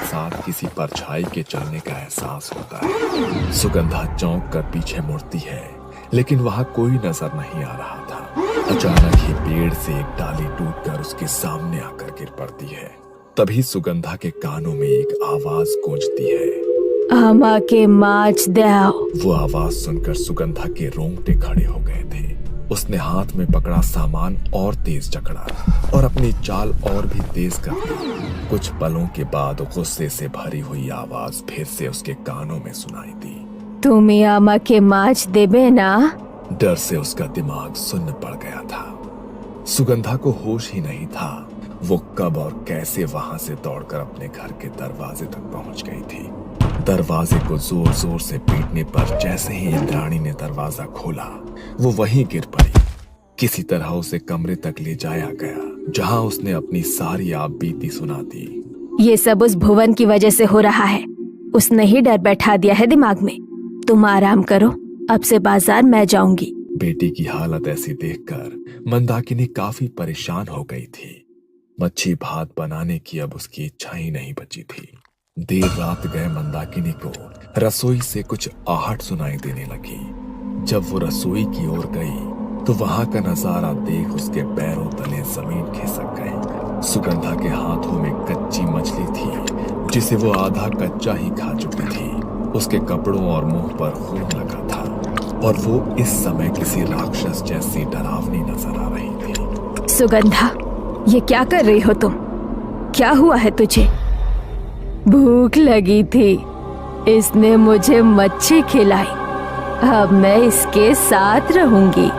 साथ किसी परछाई के चलने का एहसास होता है। सुगंधा चौंक कर पीछे मुड़ती है, लेकिन वहां कोई नजर नहीं आ रहा था। अचानक ही पेड़ से एक डाली टूटकर उसके सामने आकर गिर पड़ती है। तभी सुगंधा के कानों में एक आवाज गूंजती है, आमा के माछ दो। वो आवाज सुनकर सुगंधा के रोंगटे खड़े हो गए थे। उसने हाथ में पकड़ा सामान और तेज जकड़ा और अपनी चाल और भी तेज कर दी। कुछ पलों के बाद गुस्से से भरी हुई आवाज फिर से उसके कानों में सुनाई दी, तुम्हें आमा के माछ देबे ना? डर से उसका दिमाग सुन्न पड़ गया था। सुगंधा को होश ही नहीं था वो कब और कैसे वहां से दौड़कर अपने घर के दरवाजे तक पहुंच गई थी। दरवाजे को जोर जोर से पीटने पर जैसे ही इंद्राणी ने दरवाजा खोला, वो वहीं गिर पड़ी। किसी तरह उसे कमरे तक ले जाया गया, जहां उसने अपनी सारी आप बीती सुना दी। ये सब उस भुवन की वजह से हो रहा है। उसने ही डर बैठा दिया है दिमाग में। तुम आराम करो, अब से बाजार मैं जाऊंगी। बेटी की हालत ऐसी देखकर मंदाकिनी काफी परेशान हो गई थी। मच्छी भात बनाने की अब उसकी इच्छा ही नहीं बची थी। देर रात गए मंदाकिनी को रसोई से कुछ आहट सुनाई देने लगी। जब वो रसोई की ओर गई तो वहां का नजारा देख उसके पैरों तले जमीन खिसक गई। सुगंधा के हाथों में कच्ची मछली थी, जिसे वो आधा कच्चा ही खा चुकी थी। उसके कपड़ों और मुंह पर खून लगा था और वो इस समय किसी राक्षस जैसी डरावनी नजर आ रही थी। सुगंधा, ये क्या कर रही हो तुम? क्या हुआ है तुझे? भूख लगी थी, इसने मुझे मच्छी खिलाई। अब मैं इसके साथ रहूंगी।